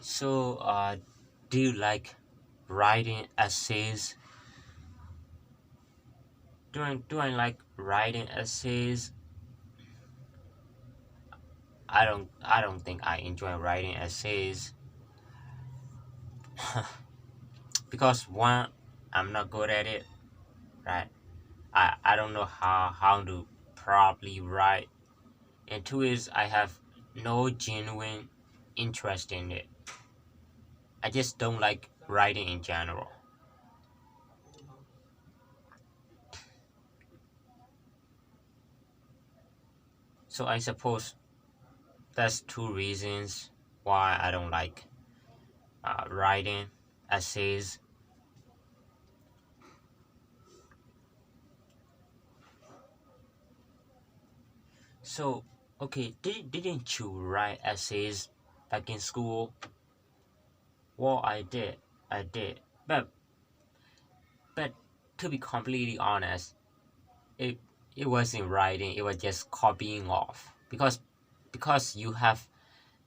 So, do you like writing essays? Do I like writing essays? I don't think I enjoy writing essays because one, I'm not good at it, right? I don't know how to properly write, and two is I have no genuine interest in it. I just don't like writing in general. So I suppose that's two reasons why I don't like writing essays. So, okay, didn't you write essays back in school? Well, I did, but to be completely honest, it it wasn't writing. It was just copying off because you have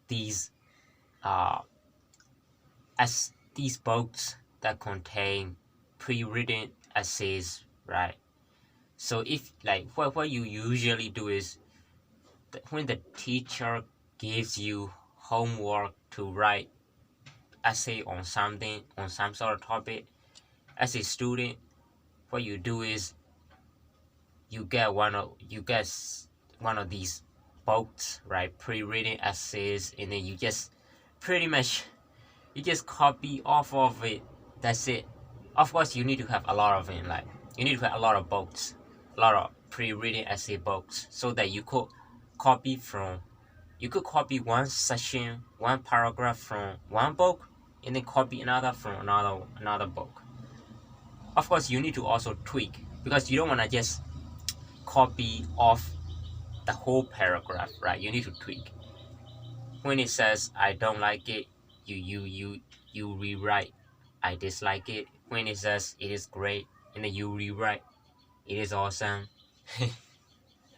these uh as these books that contain pre-written essays, right? So if like what you usually do is when the teacher gives you homework to write essay on something on some sort of topic, as a student, what you do is you get one of these books, right? Pre-written essays, and then you just pretty much you just copy off of it. That's it. Of course, you need to have a lot of it. Like you need to have a lot of books, a lot of pre-written essay books, so that copy from you could copy one section, one paragraph from one book, and then copy another from another book. Of course, you need to also tweak because you don't want to just copy off the whole paragraph, right? You need to tweak. When it says I don't like it, you rewrite I dislike it. When it says it is great, and then you rewrite it is awesome.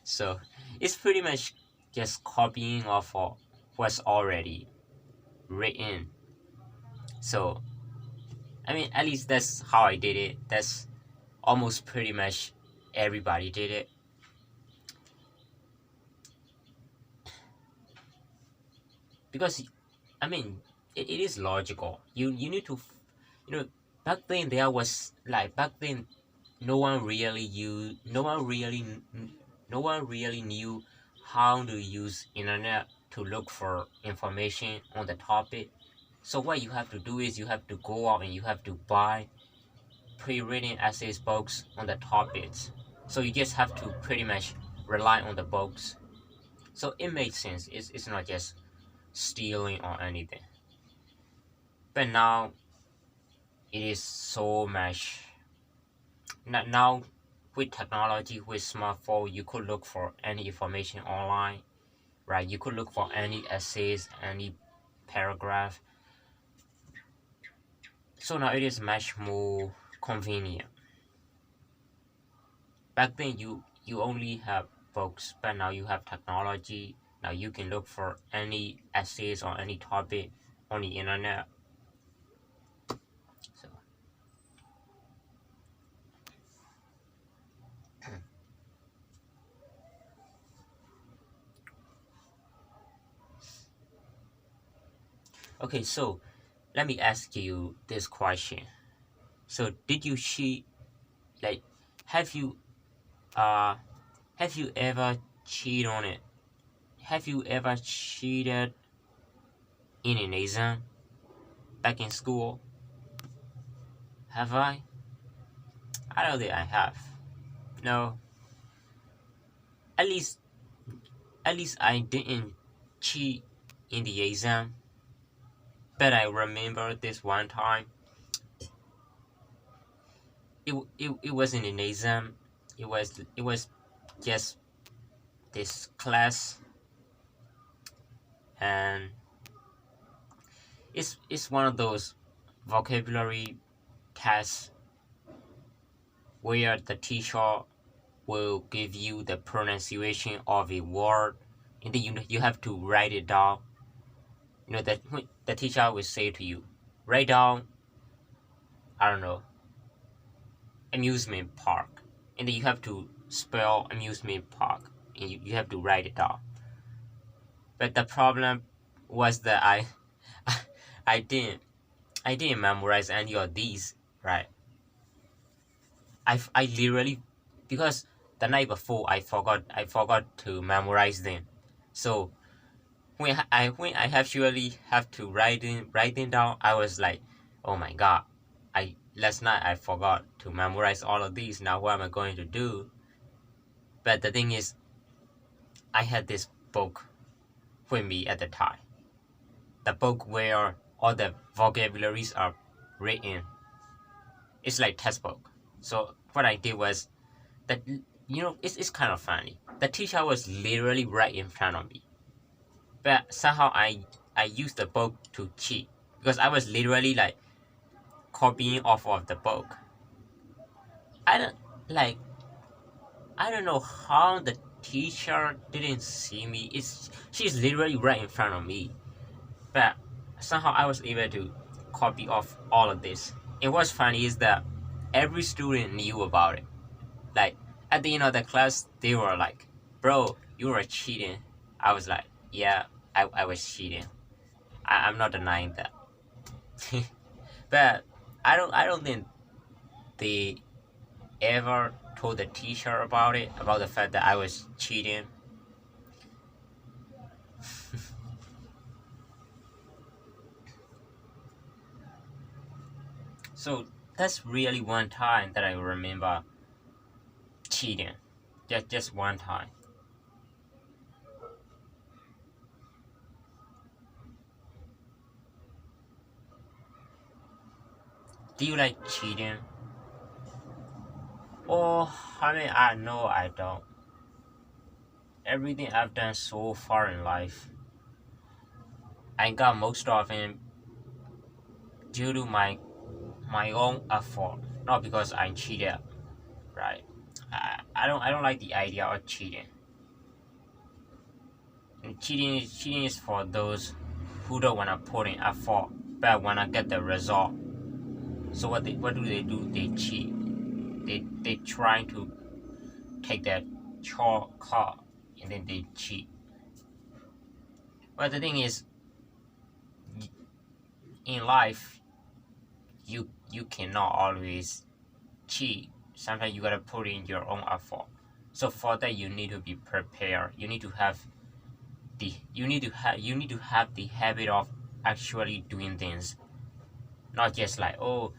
So it's pretty much just copying off of what's already written. So I mean, at least that's how I did it. That's almost pretty much everybody did it. Because I mean, it is logical. You need to, you know, back then there was like back then no one really used no one really knew how to use internet to look for information on the topic. So what you have to do is you have to go out and you have to buy pre-written essays books on the topics. So you just have to pretty much rely on the books. So it makes sense. It's not just stealing or anything. But now it is so much. Now with technology, with smartphone, you could look for any information online, right? You could look for any essays, any paragraph. So now it is much more convenient. Back then you only have books, but now you have technology. Now you can look for any essays on any topic on the internet. So okay, so let me ask you this question. So did you cheat? Like, have you uh have you ever cheated on it? Have you ever cheated in an exam back in school? Have I? I don't think I have. No, at least I didn't cheat in the exam. But I remember this one time. It wasn't an exam. It was just this class, and it's one of those vocabulary tests where the teacher will give you the pronunciation of a word, and then you have to write it down. that the teacher will say to you, write down, I don't know, amusement park, and then you have to spell amusement park, and you have to write it down. But the problem was that I didn't memorize any of these, right? I literally, because the night before I forgot to memorize them. So when I actually have to write them down, I was like, oh my god, I last night I forgot to memorize all of these. Now what am I going to do? But the thing is, I had this book with me at the time. The book where all the vocabularies are written. It's like textbook. So what I did was that, it's kind of funny. The teacher was literally right in front of me, but somehow I used the book to cheat because I was literally like copying off of the book. I don't like I don't know how the teacher didn't see me. She's literally right in front of me, but somehow I was able to copy off all of this. And what's funny is that every student knew about it. Like at the end of the class, they were like, "Bro, you were cheating." I was like, "Yeah, I was cheating. I'm not denying that." But I don't think they ever told the teacher about it, about the fact that I was cheating. So that's really one time that I remember cheating. Just one time. Do you like cheating? Oh, I mean, I know I don't. Everything I've done so far in life, I got most of it due to my own effort, not because I cheated, right? I don't like the idea of cheating. And cheating is for those who don't wanna put in effort but wanna get the result. So what do? They cheat. They trying to take that shortcut and then they cheat. But the thing is, in life, you cannot always cheat. Sometimes you gotta put in your own effort. So for that, you need to be prepared. You need to have the habit of actually doing things, not just like, oh,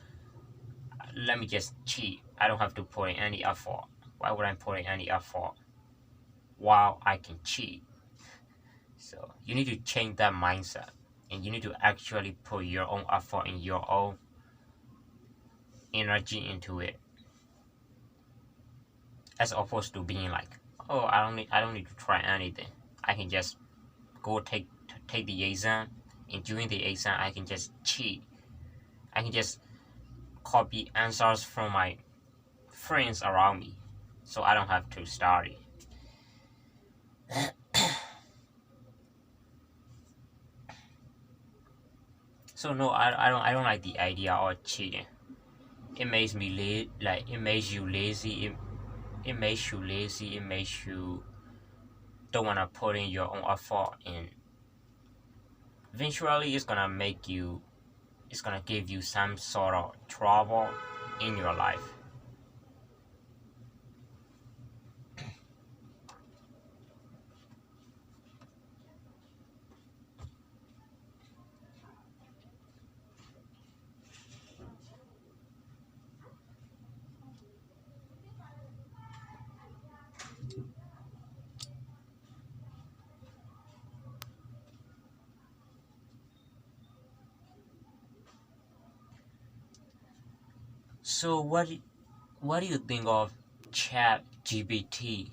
let me just cheat. I don't have to put in any effort. Why would I put in any effort while I can cheat? So you need to change that mindset, and you need to actually put your own effort and your own energy into it, as opposed to being like, oh, I don't need to try anything. I can just go take the exam, and during the exam I can just cheat. I can just copy answers from my friends around me, so I don't have to study. So no, I don't like the idea of cheating. It makes me it makes you lazy. It makes you lazy. It makes you don't wanna put in your own effort, and eventually it's gonna give you some sort of trouble in your life. So what do you think of Chat GPT?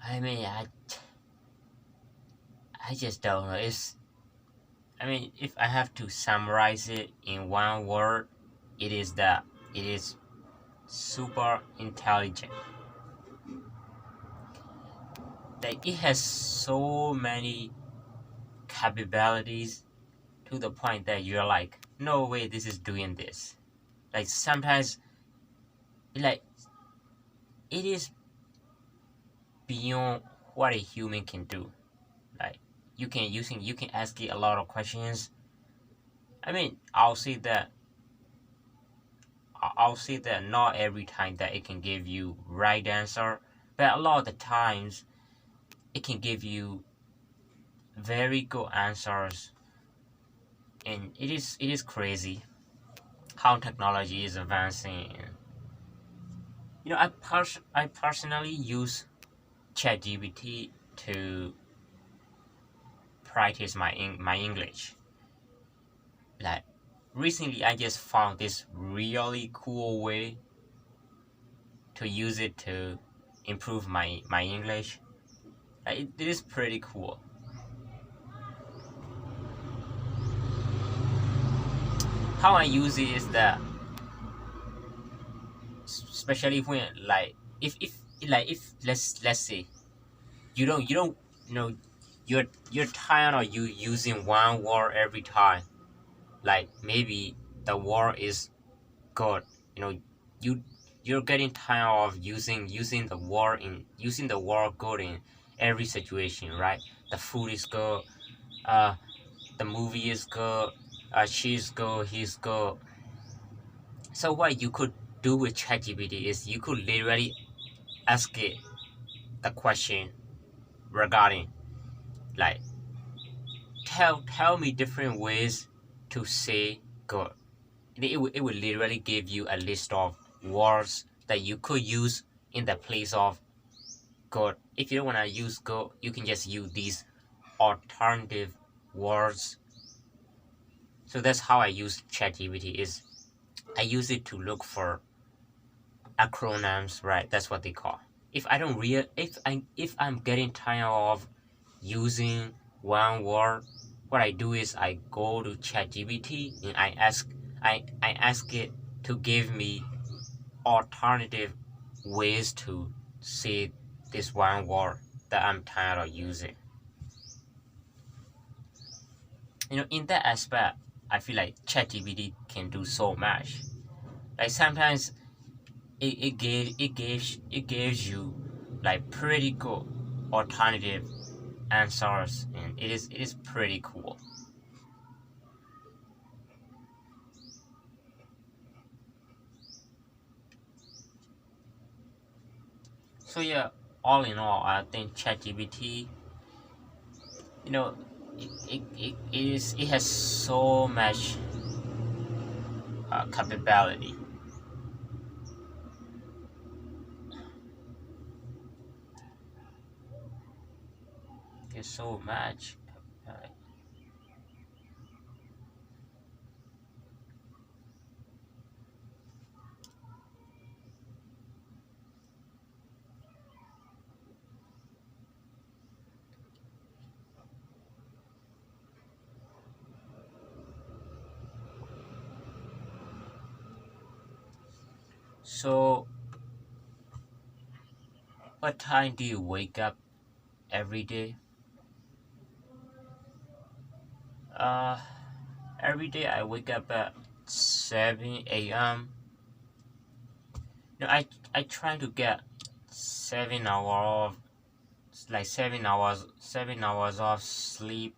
I mean, I just don't know. If I have to summarize it in one word, it is that it is super intelligent. like it has so many capabilities to the point that you're like, no way this is doing this. Like sometimes like it is beyond what a human can do. Like you can ask it a lot of questions. I mean, I'll say that not every time that it can give you right answer, but a lot of the times it can give you very good answers, and it is crazy how technology is advancing. You know, I personally use ChatGPT to practice my English. Like recently, I just found this really cool way to use it to improve my English. It is pretty cool. How I use it is that, especially when like if let's say you don't you know you're tired of you using one word every time. Like maybe the word is good. You know you you're getting tired of using the word good in every situation, right? The food is good. Uh, the movie is good. She's good. He's good. So what you could do with ChatGPT is you could literally ask it the question regarding like tell me different ways to say good. It will literally give you a list of words that you could use in the place of good. If you don't want to use good, you can just use these alternative words. So that's how I use ChatGPT. Is I use it to look for acronyms, right? That's what they call. If I'm getting tired of using one word, what I do is I go to ChatGPT and I ask it to give me alternative ways to say this one word that I'm tired of using. You know, in that aspect, I feel like ChatGPT can do so much. Like sometimes it gives you like pretty good alternative answers, and it is pretty cool. So yeah, all in all, I think ChatGPT, you know, it has so much capability. There's so much. So, what time do you wake up every day? Uh, every day I wake up at 7 a.m. You know, I try to get 7 hours of 7 hours of sleep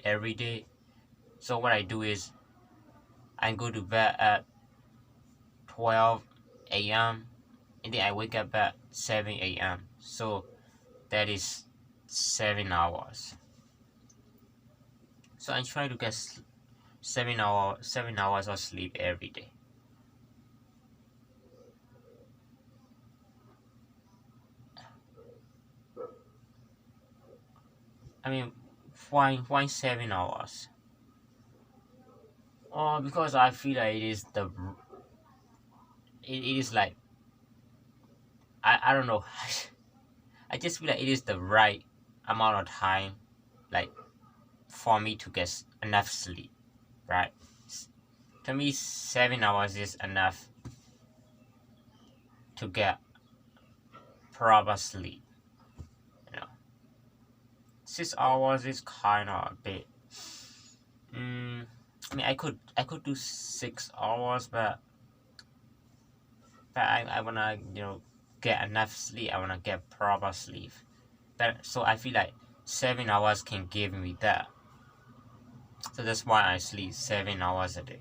every day. So what I do is I go to bed at 12 a.m. and then I wake up at 7 a.m. So that is 7 hours. So I try to get 7 hours of sleep every day. I mean, why 7 hours? Oh, because I feel like it is like I don't know. I just feel like it is the right amount of time, like for me to get enough sleep, right? To me, 7 hours is enough to get proper sleep. You know, 6 hours is kind of a bit. I mean, I could do 6 hours, but I wanna get enough sleep. I wanna get proper sleep. But so I feel like 7 hours can give me that. So that's why I sleep 7 hours a day.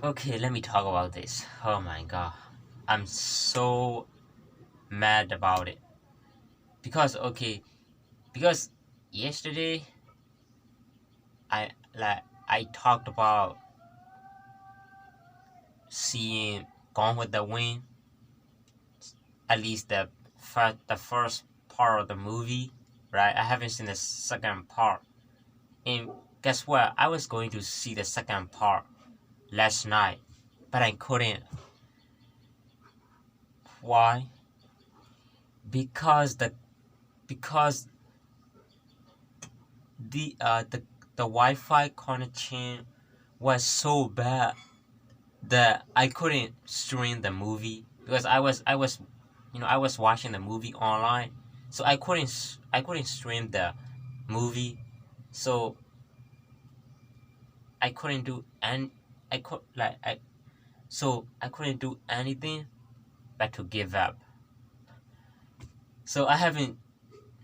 Okay, let me talk about this. Oh my god. I'm so mad about it. Because yesterday I talked about seeing Gone with the Wind, at least the first part of the movie, right? I haven't seen the second part. And guess what? I was going to see the second part last night, but I couldn't. Why? Because the Wi-Fi connection was so bad that I couldn't stream the movie because I was watching the movie online, so I couldn't stream the movie, so I couldn't do and I could like I so I couldn't do anything but to give up. So I haven't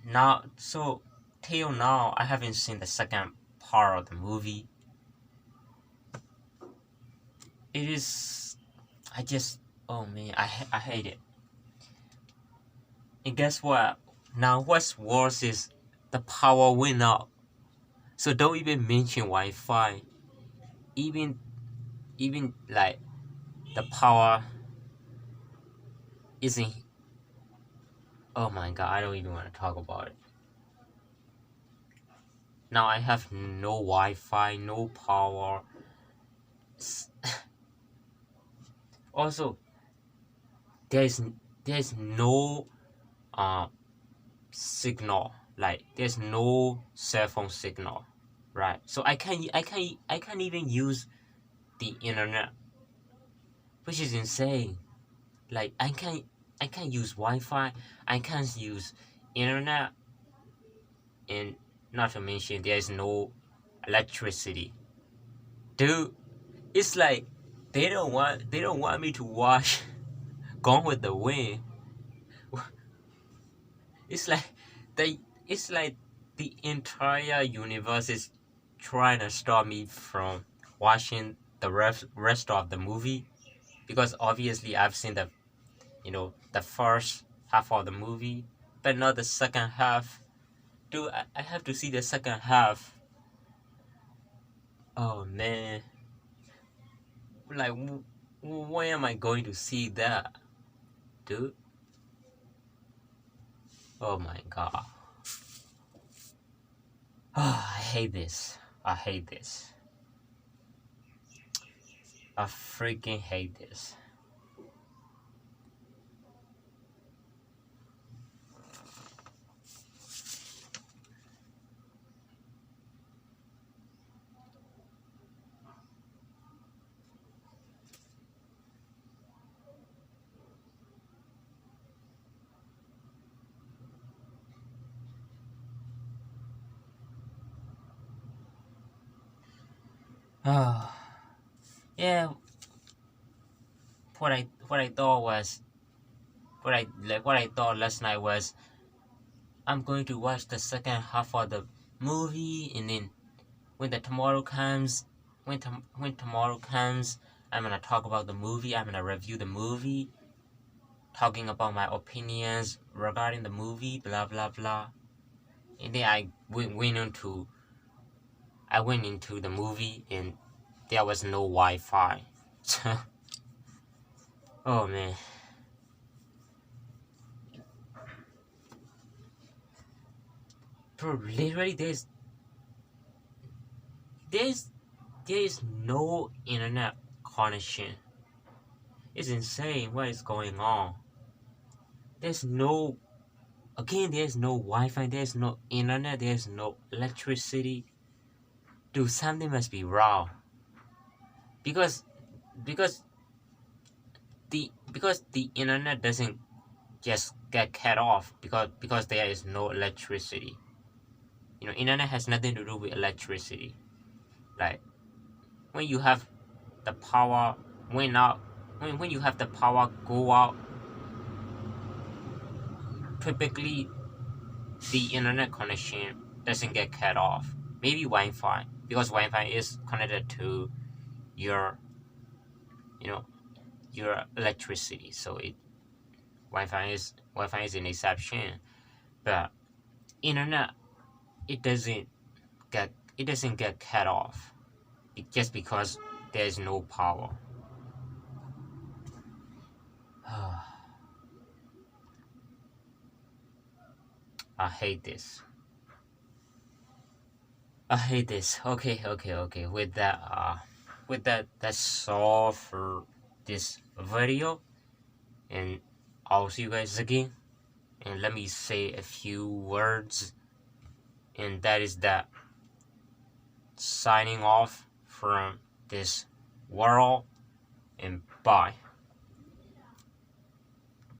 now so till now I haven't seen the second part of the movie. It is I just oh man I hate it. And guess what? Now what's worse is the power went out. So don't even mention Wi-Fi. Even like the power isn't. Oh my god! I don't even want to talk about it. Now I have no Wi-Fi, no power. Also, there's no signal. Like there's no cell phone signal, right? So I can't even use the internet, which is insane. Like I can't use Wi-Fi. I can't use internet, and not to mention there's no electricity. Dude, it's like they don't want me to watch Gone with the Wind. It's like they it's like the entire universe is trying to stop me from watching the rest of the movie, because obviously I've seen the first half of the movie, but not the second half. Dude, I have to see the second half. Oh man, like when am I going to see that, dude? Oh my god. I hate this. I hate this. I freaking hate this. Oh, yeah. What I thought was what I thought last night was I'm going to watch the second half of the movie, and then when tomorrow comes, I'm gonna talk about the movie. I'm gonna review the movie, talking about my opinions regarding the movie, blah blah blah. And then I went into the movie, and there was no Wi-Fi. Oh man. Bro, literally there is no internet connection. It's insane what is going on. There's no Again, there's no Wi-Fi, there's no internet, there's no electricity. Dude, something must be wrong. Because because the internet doesn't just get cut off because there is no electricity. You know, internet has nothing to do with electricity. Like when you have the power when you have the power go out, typically the internet connection doesn't get cut off. Maybe Wi-Fi, because Wi-Fi is connected to your your electricity, so Wi-Fi is an exception. But internet, it doesn't get cut off just because there's no power. I hate this. Okay. With that's all for this video, and I'll see you guys again. And let me say a few words, and that is that signing off from this world, and bye.